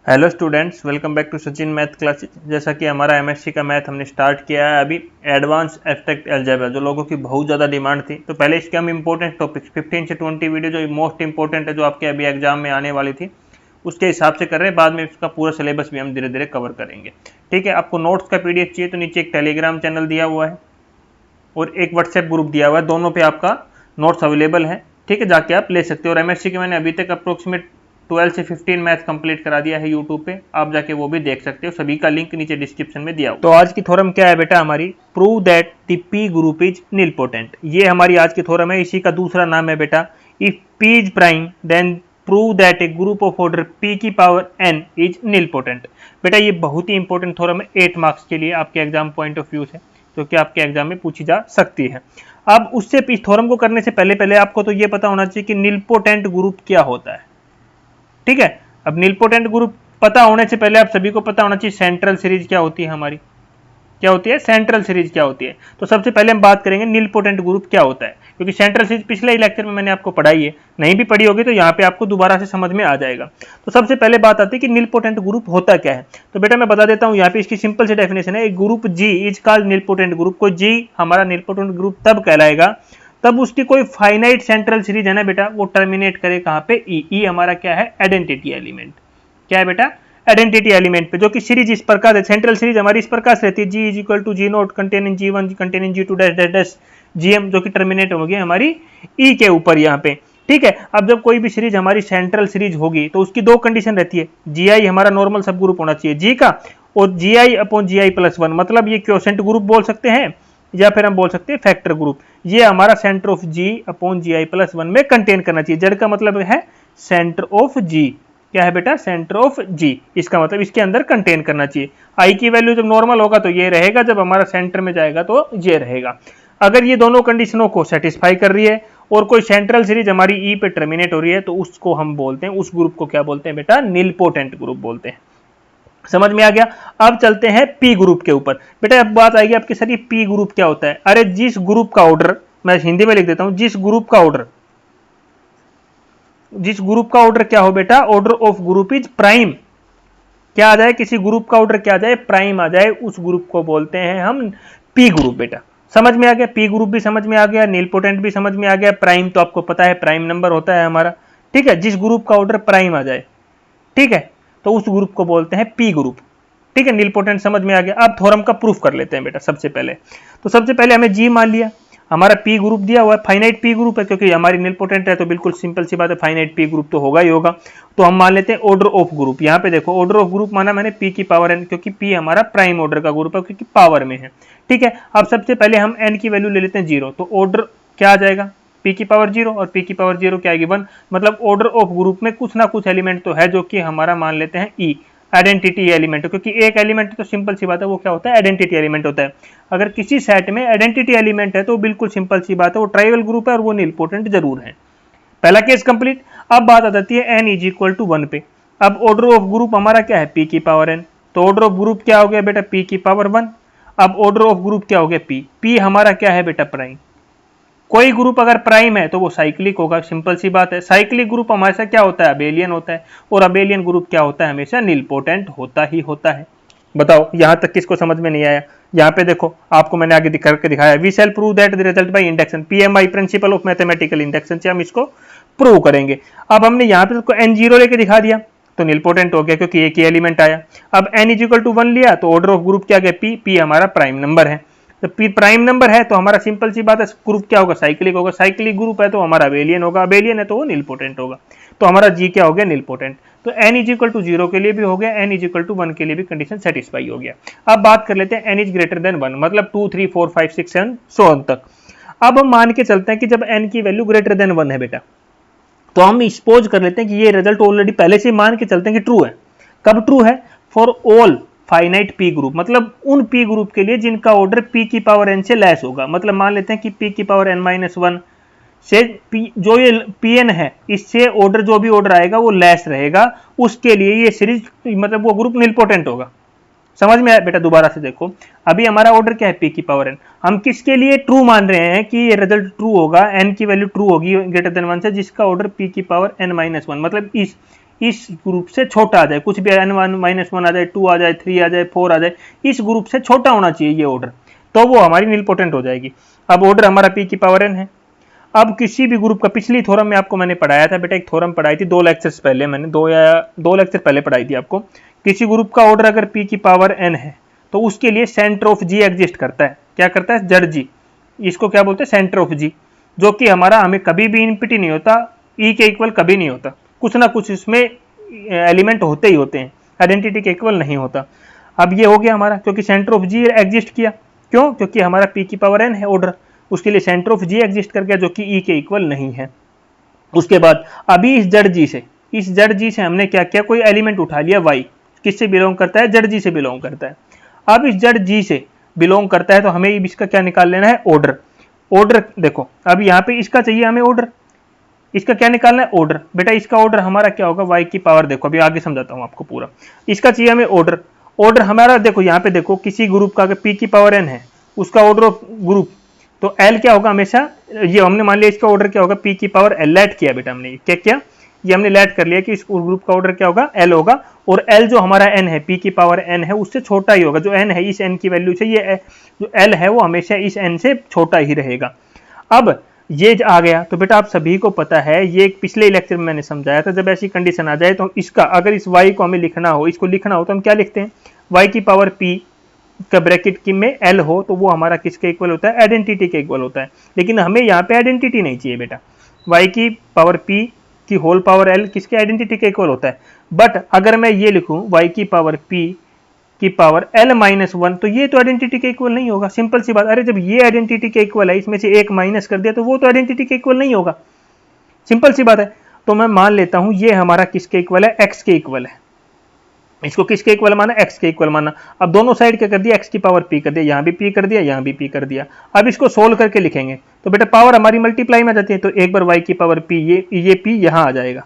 Hello students, welcome back to Sachin math classes. जैसा कि हमारा एमएससी का मैथ हमने स्टार्ट किया है अभी एडवांस एब्स्ट्रैक्ट अलजेब्रा, जो लोगों की बहुत ज़्यादा डिमांड थी। तो पहले इसके हम इंपॉर्टेंट टॉपिक्स 15 से 20 वीडियो जो मोस्ट इंपॉर्टेंट है, जो आपके अभी एग्जाम में आने वाली थी, उसके हिसाब से कर रहे हैं। बाद में इसका पूरा सिलेबस भी हम धीरे धीरे कवर करेंगे। ठीक है, आपको नोट्स का पीडीएफ चाहिए तो नीचे एक टेलीग्राम चैनल दिया हुआ है और एक व्हाट्सएप ग्रुप दिया हुआ है, दोनों पे आपका नोट्स अवेलेबल है। ठीक है, जाके आप ले सकते हो। और एमएससी के मैंने अभी तक अप्रोक्सीमेट 12 से 15 मैथ कंप्लीट करा दिया है यूट्यूब पे, आप जाके वो भी देख सकते हो। सभी का लिंक नीचे डिस्क्रिप्शन में दिया हुआ। तो आज की थ्योरम क्या है बेटा हमारी? Prove that the P group is nilpotent. ये हमारी आज की थ्योरम है। इसी का दूसरा नाम है बेटा if P is prime then prove that a group of order p की पावर n इज नीलपोटेंट। बेटा ये बहुत ही इंपॉर्टेंट थ्योरम है 8 मार्क्स के लिए, आपके एग्जाम पॉइंट ऑफ व्यू से, जो कि आपके एग्जाम में पूछी जा सकती है। अब उससे इस थ्योरम को करने से पहले आपको तो ये पता होना चाहिए कि नीलपोटेंट ग्रुप क्या होता है। ठीक है, अब नीलपोटेंट ग्रुप पता होने से पहले आप सभी को पता होना चाहिए सेंट्रल सीरीज क्या होती है हमारी, क्या होती है सेंट्रल सीरीज क्या होती है। तो सबसे पहले हम बात करेंगे नीलपोटेंट ग्रुप क्या होता है, क्योंकि सेंट्रल सीरीज पिछले ही लेक्चर में मैंने आपको पढ़ाई है, नहीं भी पढ़ी होगी तो यहाँ पे आपको दोबारा से समझ में आ जाएगा। तो सबसे पहले बात आती है कि नीलपोटेंट ग्रुप होता क्या है। तो बेटा मैं बता देता हूँ, यहाँ पे इसकी सिंपल सी डेफिनेशन है, एक group G is called nilpotent group. को जी हमारा नीलपोटेंट ग्रुप तब कहलाएगा तब उसकी कोई फाइनाइट सेंट्रल सीरीज है ना बेटा, वो टर्मिनेट करे कहाँ पे? ई हमारा क्या है? Identity element. क्या है बेटा? आइडेंटिटी एलिमेंट पे, जो कि सीरीज इस प्रकार है, सेंट्रल सीरीज हमारी इस प्रकार से रहती है, G is equal to G naught containing G one containing G two dash dash dash G M, जो कि टर्मिनेट होगी हमारी ई के ऊपर यहाँ पे। ठीक है, अब जब कोई भी सीरीज हमारी सेंट्रल सीरीज होगी तो उसकी दो कंडीशन रहती है, जी आई हमारा नॉर्मल सब ग्रुप होना चाहिए जी का, और जी आई upon G I plus one, मतलब ये क्वोशेंट ग्रुप बोल सकते हैं या फिर हम बोल सकते हैं फैक्टर ग्रुप। ये हमारा centre of G upon G I plus one में कंटेन करना चाहिए। जेड का मतलब है सेंटर ऑफ जी, क्या है बेटा? सेंटर ऑफ जी, इसका मतलब इसके अंदर कंटेन करना चाहिए। आई की वैल्यू जब नॉर्मल होगा तो ये रहेगा, जब हमारा सेंटर में जाएगा तो ये रहेगा। अगर ये दोनों कंडीशनों को सेटिस्फाई कर रही है और कोई सेंट्रल सीरीज हमारी ई पे टर्मिनेट हो रही है, तो उसको हम बोलते हैं, उस ग्रुप को क्या बोलते हैं बेटा? नीलपोटेंट ग्रुप बोलते हैं। समझ में आ गया? अब चलते हैं पी ग्रुप के ऊपर। बेटा अब बात आएगी आपके सर, ये पी ग्रुप क्या होता है? अरे जिस ग्रुप का ऑर्डर, मैं हिंदी में लिख देता हूं, जिस ग्रुप का ऑर्डर, जिस ग्रुप का ऑर्डर क्या हो बेटा? Order of group is prime. क्या आ जाए? किसी ग्रुप का ऑर्डर क्या आ जाए? प्राइम आ जाए, उस ग्रुप को बोलते हैं हम पी ग्रुप। बेटा समझ में आ गया? पी ग्रुप भी समझ में आ गया, नीलपोटेंट भी समझ में आ गया, प्राइम तो आपको पता है प्राइम नंबर होता है हमारा। ठीक है, जिस ग्रुप का ऑर्डर प्राइम आ जाए, ठीक है, तो उस ग्रुप को बोलते हैं पी ग्रुप। ठीक है, नीलपोटेंट समझ में आ गया। अब थ्योरम का प्रूफ कर लेते हैं बेटा। सबसे पहले तो सबसे पहले हमें जी मान लिया, हमारा पी ग्रुप दिया हुआ है, फाइनाइट पी ग्रुप है, क्योंकि हमारी नीलपोटेंट है तो बिल्कुल सिंपल सी बात है, फाइनाइट पी ग्रुप तो होगा ही होगा। तो हम मान लेते हैं ऑर्डर ऑफ ग्रुप। यहाँ पे देखो ऑर्डर ऑफ ग्रुप माना मैंने पी की पावर एन, क्योंकि पी हमारा प्राइम ऑर्डर का ग्रुप है, क्योंकि पावर में है। ठीक है, अब सबसे पहले हम एन की वैल्यू ले लेते हैं 0, तो ऑर्डर क्या आ जाएगा? पी की पावर 0, और पी की पावर 0 क्या आएगी? 1। मतलब ऑर्डर ऑफ ग्रुप में कुछ ना कुछ एलिमेंट तो है, जो कि हमारा मान लेते हैं ई, आइडेंटिटी एलिमेंट, क्योंकि एक एलिमेंट तो सिंपल सी बात है, वो क्या होता है? आइडेंटिटी एलिमेंट होता है। अगर किसी सेट में आइडेंटिटी एलिमेंट है तो बिल्कुल सिंपल सी बात है, वो ट्राइवल ग्रुप है और वो नीलपोटेंट जरूर है। पहला केस कंप्लीट। अब बात आ जाती है एन इज इक्वल टू 1 पे। अब ऑर्डर ऑफ ग्रुप हमारा क्या है? पी की पावर एन। तो ऑर्डर ऑफ ग्रुप क्या हो गया बेटा? पी की पावर 1। अब ऑर्डर ऑफ ग्रुप क्या हो गया? पी। पी हमारा क्या है बेटा? प्राइम। कोई ग्रुप अगर प्राइम है तो वो साइक्लिक होगा, सिंपल सी बात है। साइक्लिक ग्रुप हमेशा क्या होता है? अबेलियन होता है, और अबेलियन ग्रुप क्या होता है? हमेशा नीलपोटेंट होता ही होता है। बताओ यहां तक किसको समझ में नहीं आया? यहाँ पे देखो आपको मैंने आगे करके दिखाया, we shall prove that the result by induction, PMI principle of mathematical induction से हम इसको प्रूव करेंगे। अब हमने यहाँ पे n0 लेके दिखा दिया तो नीलपोटेंट हो गया, क्योंकि एक ही एलिमेंट आया। अब n इक्वल टू 1 लिया तो ऑर्डर ऑफ ग्रुप क्या गया? पी। पी हमारा प्राइम नंबर है, तो पी प्राइम नंबर है तो हमारा सिंपल सी बात है, ग्रुप क्या होगा? साइक्लिक होगा। साइक्लिक ग्रुप है तो हमारा अबेलियन होगा, अबेलियन है तो वो नीलपोटेंट होगा। तो हमारा जी क्या हो गया? नीलपोटेंट। तो n इज इक्वल टू 0 के लिए भी हो गया, n इज इक्वल टू 1 के लिए भी कंडीशन सेटिस्फाई हो गया। अब बात कर लेते हैं n इज ग्रेटर देन 1, मतलब 2 3 4 5 6 7 सो ऑन तक। अब हम मान के चलते हैं कि जब n की वैल्यू ग्रेटर देन 1 है बेटा, तो हम सपोज कर लेते हैं कि ये रिजल्ट ऑलरेडी पहले से मान के चलते हैं कि ट्रू है। कब ट्रू है? For all finite P group, मतलब उन पी ग्रुप के लिए जिनका ऑर्डर पी की पावर एन से लेस होगा। मतलब मान लेते हैं कि पी की पावर एन माइनस 1 से पी, जो ये पी एन है, इससे ऑर्डर जो भी ऑर्डर आएगा वो लेस रहेगा, उसके लिए ये सीरीज मतलब वो ग्रुप नीलपोटेंट होगा। समझ में आया बेटा? दोबारा से देखो, अभी हमारा ऑर्डर क्या है? पी की पावर एन। हम किसके लिए ट्रू मान रहे हैं कि ये रिजल्ट ट्रू होगा? एन की वैल्यू ट्रू होगी ग्रेटर देन 1 से, जिसका ऑर्डर पी की पावर एन माइनस 1, मतलब इस ग्रुप से छोटा आ जाए, कुछ भी n1 -1 आ जाए, 2 आ जाए, 3 आ जाए, 4 आ जाए, इस ग्रुप से छोटा होना चाहिए ये ऑर्डर, तो वो हमारी नीलपोटेंट हो जाएगी। अब ऑर्डर हमारा p की पावर n है। अब किसी भी ग्रुप का, पिछली थ्योरम में आपको मैंने पढ़ाया था बेटा, एक थ्योरम पढ़ाई थी 2 लेक्चर्स पहले, मैंने 2 लेक्चर पहले पढ़ाई थी आपको। किसी ग्रुप का ऑर्डर अगर p की पावर n है तो उसके लिए सेंटर ऑफ g एग्जिस्ट करता है। क्या करता है? जड़ g, इसको क्या बोलते हैं? सेंटर ऑफ g, जो कि हमारा हमें कभी भी इनफिनिटी नहीं होता, e के इक्वल कभी नहीं होता, कुछ ना कुछ इसमें एलिमेंट होते ही होते हैं, आइडेंटिटी के इक्वल नहीं होता। अब ये हो गया हमारा, क्योंकि सेंटर ऑफ जी एग्जिस्ट किया, क्यों? क्योंकि हमारा p की पावर n है ऑर्डर, उसके लिए सेंटर ऑफ जी एग्जिस्ट कर गया, जो कि e के इक्वल नहीं है। उसके बाद अभी इस जड़ जी से हमने क्या किया? कोई एलिमेंट उठा लिया y, किससे बिलोंग करता है? जड़ जी से बिलोंग करता है। अब इस जड़ जी से बिलोंग करता है तो हमें इसका क्या निकाल लेना है? ऑर्डर देखो, अब यहाँ पे इसका चाहिए हमें ऑर्डर, इसका क्या निकालना है? ऑर्डर। बेटा इसका ऑर्डर हमारा क्या होगा? y की पावर, देखो अभी आगे समझाता हूं आपको पूरा। इसका चाहिए हमें ऑर्डर हमारा, देखो यहाँ पे देखो, किसी ग्रुप का अगर p की पावर n है, उसका ऑर्डर ऑफ ग्रुप, तो l क्या होगा हमेशा? ये हमने मान लिया इसका ऑर्डर क्या होगा? p की पावर l लैट किया बेटा हमने, क्या किया? ये हमने लैट कर लिया कि इस ग्रुप का ऑर्डर क्या होगा? l होगा, और l जो हमारा n है, p की पावर n है, उससे छोटा ही होगा। जो n है, इस n की वैल्यू से, ये जो l है वो हमेशा इस n से छोटा ही रहेगा। अब ये आ गया तो बेटा आप सभी को पता है, ये पिछले लेक्चर में मैंने समझाया था, जब ऐसी कंडीशन आ जाए तो इसका, अगर इस y को हमें लिखना हो, इसको लिखना हो, तो हम क्या लिखते हैं? y की पावर p का ब्रैकेट की में l हो, तो वो हमारा किसके इक्वल होता है? आइडेंटिटी के इक्वल होता है। लेकिन हमें यहाँ पे आइडेंटिटी नहीं चाहिए बेटा, y की पावर p की होल पावर l किसके आइडेंटिटी के इक्वल होता है। बट अगर मैं ये लिखूं y की पावर p की पावर l-1, तो ये तो आइडेंटिटी के इक्वल नहीं होगा। सिंपल सी बात, अरे जब ये आइडेंटिटी के इक्वल है, इसमें से एक माइनस कर दिया तो वो तो आइडेंटिटी के इक्वल नहीं होगा। सिंपल सी बात है। तो मैं मान लेता हूं ये हमारा किसके इक्वल है? x के इक्वल है। इसको किसके इक्वल माना? x के इक्वल माना। अब दोनों साइड क्या कर दिया? x की पावर p कर दिया, यहां भी p कर दिया, यहां भी p कर दिया। अब इसको सोल्व करके लिखेंगे तो बेटा पावर हमारी मल्टीप्लाई में आ जाती है, तो एक बार y की पावर p, ये p यहां आ जाएगा,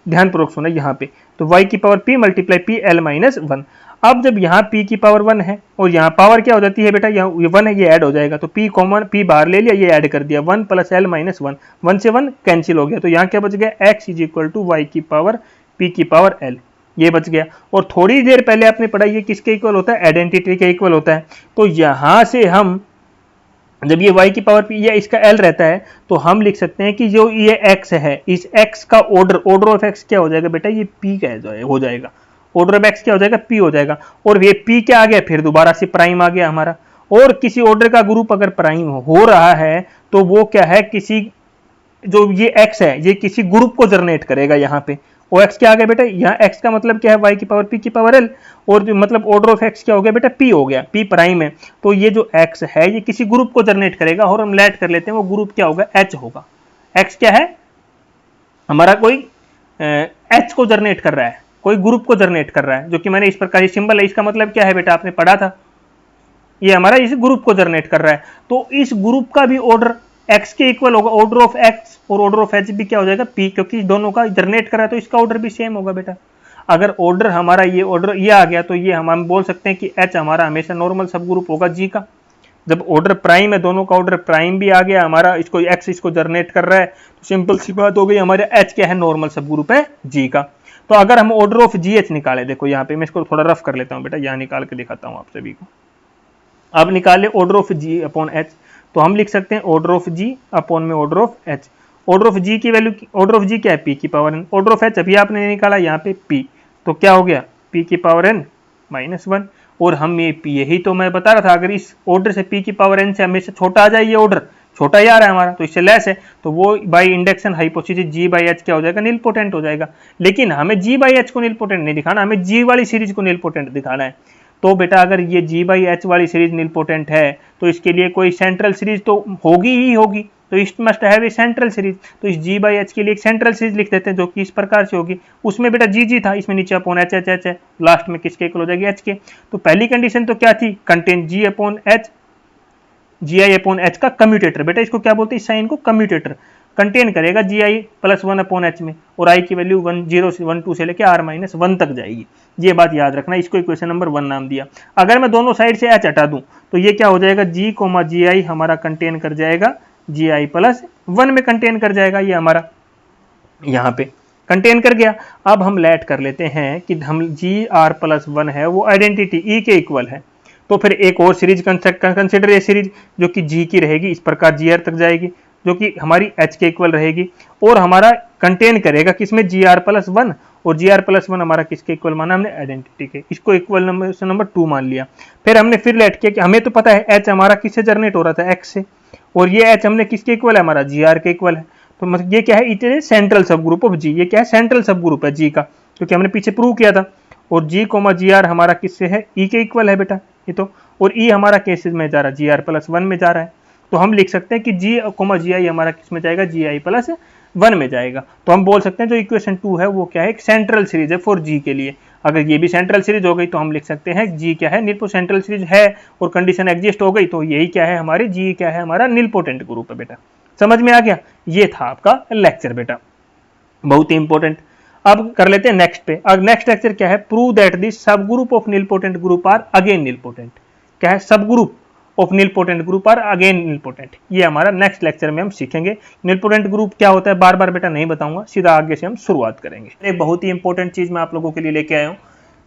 ध्यानपूर्वक सुना यहाँ पे, तो y की power p multiply p l-1। अब जब यहाँ p की पावर 1 है और यहाँ पावर क्या हो जाती है बेटा? यहाँ 1 है, ये ऐड हो जाएगा, तो p कॉमन, p बाहर ले लिया, ये ऐड कर दिया, 1 प्लस l-1, 1 से 1 कैंसिल हो गया, तो यहाँ क्या बच गया? x is equal to y की पावर p की पावर l, ये बच गया। और थोड़ी देर पहले आपने पढ़ा, ये किसके इक्वल होता है? आइडेंटिटी के इक्वल होता है। तो यहाँ से हम, जब ये y की पावर p या इसका l रहता है, तो हम लिख सकते हैं कि जो ये x है, इस x का ऑर्डर ऑफ x क्या हो जाएगा बेटा? ये p का हो जाएगा। ऑर्डर ऑफ x क्या हो जाएगा? p हो जाएगा। और ये p क्या आ गया? फिर दोबारा से प्राइम आ गया हमारा। और किसी ऑर्डर का ग्रुप अगर प्राइम हो रहा है तो वो क्या है? किसी, जो ये x है, ये किसी ग्रुप को जनरेट करेगा यहाँ पे। ओ एक्स क्या आ गया बेटा? यहाँ x का मतलब क्या है? y की पावर p की पावर l, और जो मतलब ऑर्डर ऑफ x क्या हो गया बेटा? p हो गया, p प्राइम है। तो ये जो x है, ये किसी ग्रुप को जनरेट करेगा, और हम लेट कर लेते हैं वो ग्रुप क्या होगा? h होगा। x क्या है हमारा? कोई h को जनरेट कर रहा है, कोई ग्रुप को जनरेट कर रहा है, जो कि मैंने इस प्रकार सिंबल है, इसका मतलब क्या है बेटा? आपने पढ़ा था, ये हमारा इस ग्रुप को जनरेट कर रहा है। तो इस ग्रुप का भी ऑर्डर x के इक्वल होगा, ऑर्डर ऑफ x, और ऑर्डर ऑफ h भी क्या हो जाएगा? p, क्योंकि दोनों का जनरेट कर रहा है, तो इसका ऑर्डर भी सेम होगा बेटा। अगर ऑर्डर हमारा ये ऑर्डर ये आ गया, तो ये हम बोल सकते हैं कि h हमारा हमेशा नॉर्मल सब ग्रुप होगा g का। जब ऑर्डर प्राइम है, दोनों का ऑर्डर प्राइम भी आ गया हमारा, इसको x इसको जनरेट कर रहा है, तो सिंपल सी बात हो गई, हमारे h क्या है? नॉर्मल सब ग्रुप है g का। तो अगर हम ऑर्डर ऑफ जी एच निकाले, देखो यहाँ पे मैं इसको थोड़ा रफ कर लेता हूँ बेटा, यहाँ निकाल के दिखाता हूँ आप सभी को। अब निकाले order of G upon H, तो हम लिख सकते हैं ऑर्डर ऑफ जी अपॉन में order of H. Order of G की वैल्यू, ऑर्डर ऑफ जी क्या है? पी की power N. Order of H अभी आपने निकाला यहाँ पे पी, तो क्या हो गया? पी की पावर एन -1। और हम ये यही तो मैं बता रहा था, अगर इस ऑर्डर से पी की पावर एन से हमेशा छोटा आ जाए, ये ऑर्डर छोटा ही आ रहा है हमारा, तो इससे लेस है, तो वो by induction hypothesis G by H क्या हो जाएगा? नील पोटेंट हो जाएगा। लेकिन हमें जी बाई एच को नील पोटेंट नहीं दिखाना, हमें जी वाली सीरीज को नील पोटेंट दिखाना है। तो बेटा अगर ये जी बाई एच वाली सीरीज नील पोटेंट है, तो इसके लिए कोई सेंट्रल सीरीज तो होगी ही होगी, तो it must have a central series. तो इस जी बाई एच के लिए एक सेंट्रल सीरीज लिख देते हैं, जो कि इस प्रकार से होगी। उसमें बेटा जी जी था, इसमें नीचे अपॉन एच एच एच है, लास्ट में किसके इक्वल हो जाएगी? एच के। तो पहली कंडीशन तो क्या थी? कंटेन जी अपॉन एच, जी आई अपॉन एच का कम्यूटेटर। बेटा इसको क्या बोलते हैं? इस साइन को कम्यूटेटर कंटेन करेगा जी आई प्लस 1 अपॉन एच में, और आई की वैल्यू 0 से 1 2 से लेकर r माइनस 1 तक जाएगी। ये बात याद रखना, इसको इक्वेशन नंबर 1 नाम दिया। अगर मैं दोनों साइड से h हटा दूं, तो ये क्या हो जाएगा? जी कोमा जी आई हमारा कंटेन कर जाएगा जी आई प्लस 1 में कंटेन कर जाएगा, ये हमारा यहाँ पे कंटेन कर गया। अब हम लेट कर लेते हैं कि हम GR+1 है वो आइडेंटिटी E के इक्वल है, तो फिर एक और सीरीज कंसिडर, ये सीरीज जो कि G की रहेगी, इस प्रकार GR तक जाएगी, जो कि हमारी H के इक्वल रहेगी, और हमारा कंटेन करेगा किसमें, GR+1, और GR+1 हमारा किसके इक्वल माना हमने, आइडेंटिटी के, इसको इक्वल नंबर 2 मान लिया। फिर हमने फिर लेट किया कि हमें तो पता है H हमारा किससे जनरेट हो रहा था, X से, और ये H हमने किसके इक्वल है, हमारा GR के इक्वल है। तो मतलब ये क्या है, इट इज सेंट्रल सब ग्रुप ऑफ G, ये क्या है, सेंट्रल सब ग्रुप है G का, क्योंकि हमने पीछे प्रूव किया था। और G, GR हमारा किससे है, E के इक्वल है बेटा ये तो, और E हमारा केसेस में जा रहा है, GR+1 में जा रहा है। तो हम लिख सकते हैं कि G, GI हमारा किस में जाएगा, GI+1 में जाएगा। तो हम बोल सकते हैं जो इक्वेशन 2 है वो क्या है, एक सेंट्रल सीरीज है फॉर G के लिए। अगर ये भी सेंट्रल सीरीज हो गई तो हम लिख सकते हैं G क्या है, नील सेंट्रल सीरीज है, और कंडीशन एग्जिस्ट हो गई तो यही क्या है हमारी, G क्या है हमारा, नीलपोटेंट ग्रुप है बेटा। समझ में आ गया, ये था आपका लेक्चर बेटा, बहुत ही इंपॉर्टेंट। अब कर लेते हैं नेक्स्ट पे। अब नेक्स्ट लेक्चर क्या है, prove that the subgroup of nilpotent group are again nilpotent. क्या है, subgroup of nilpotent group are again nilpotent, ये हमारा नेक्स्ट लेक्चर में हम सीखेंगे। नीलपोटेंट ग्रुप क्या होता है बार बार बेटा नहीं बताऊंगा, सीधा आगे से हम शुरुआत करेंगे। एक बहुत ही इंपॉर्टेंट चीज मैं आप लोगों के लिए लेके आया हूँ,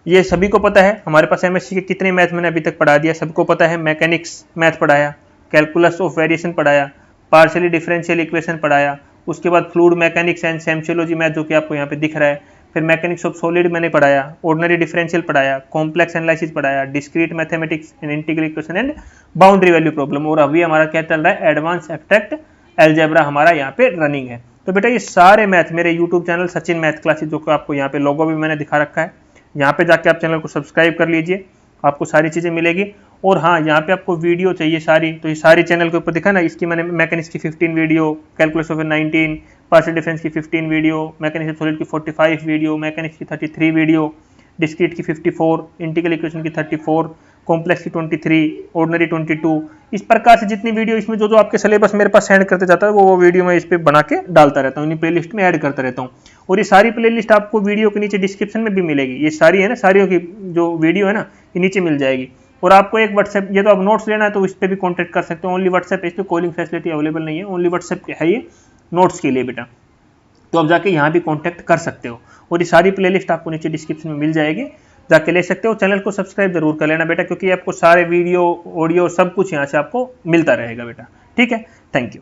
ये सभी को पता है, हमारे पास एमएससी के कितने मैथ मैंने अभी तक पढ़ा दिया, सबको पता है। मैकेनिक्स मैथ पढ़ाया, कैलकुलस ऑफ वेरिएशन पढ़ाया, पार्शियली डिफरेंशियल इक्वेशन पढ़ाया, उसके बाद फ्लूइड मैकेनिक्स एंड सेम्शियोलॉजी मैथ जो कि आपको यहाँ पे दिख रहा है, फिर मैकेनिक्स ऑफ सॉलिड मैंने पढ़ाया, ऑर्डिनरी डिफरेंशियल पढ़ाया, कॉम्प्लेक्स एनालिसिस पढ़ाया, discrete mathematics and integral equation and boundary value problem, और अभी हमारा क्या चल रहा है, एडवांस एब्स्ट्रैक्ट अलजेब्रा हमारा यहाँ पे रनिंग है। तो बेटा ये सारे मैथ मेरे YouTube channel Sachin math classes, जो कि आपको यहाँ पे लोगो भी मैंने दिखा रखा है, यहाँ पे जाके आप चैनल को सब्सक्राइब कर लीजिए, आपको सारी चीज़ें मिलेगी। और हाँ, यहाँ पे आपको वीडियो चाहिए सारी, तो ये सारी चैनल के ऊपर दिखा ना, इसकी मैंने मैकेनिक्स की 15 video, calculus of 19, partial difference की 15 वीडियो, मैकेनिक्स ऑफ सॉलिड की 45 वीडियो, मैकेनिक्स की 33 वीडियो, डिस्क्रीट की 54, इंटीग्रल इक्वेशन की 34, कॉम्प्लेक्स की 23, ऑर्डिनरी 22, इस प्रकार से जितनी वीडियो इसमें जो आपके सिलेबस मेरे पास सेंड करते जाता है वो वीडियो मैं इस पर बना के डालता रहता हूँ, इन्हीं प्लेलिस्ट में ऐड करता रहता हूँ। और ये सारी प्लेलिस्ट आपको वीडियो के नीचे डिस्क्रिप्शन में भी मिलेगी, ये सारी है ना, सारियों की जो वीडियो है ना ये नीचे मिल जाएगी। और आपको एक व्हाट्सएप, ये तो आप नोट्स लेना है तो इस पर भी कॉन्टैक्ट कर सकते हो, ओनली व्हाट्सएप, इस पर कॉलिंग फैसिलिटी अवेलेबल नहीं है, ओनली व्हाट्सएप है ये नोट्स के लिए बेटा। तो आप जाके यहाँ भी कॉन्टैक्ट कर सकते हो, और ये सारी प्लेलिस्ट आपको नीचे डिस्क्रिप्शन में मिल जाएगी, जाके ले सकते हो। चैनल को सब्सक्राइब जरूर कर लेना बेटा, क्योंकि आपको सारे वीडियो, ऑडियो सब कुछ यहाँ से आपको मिलता रहेगा बेटा। ठीक है, थैंक यू।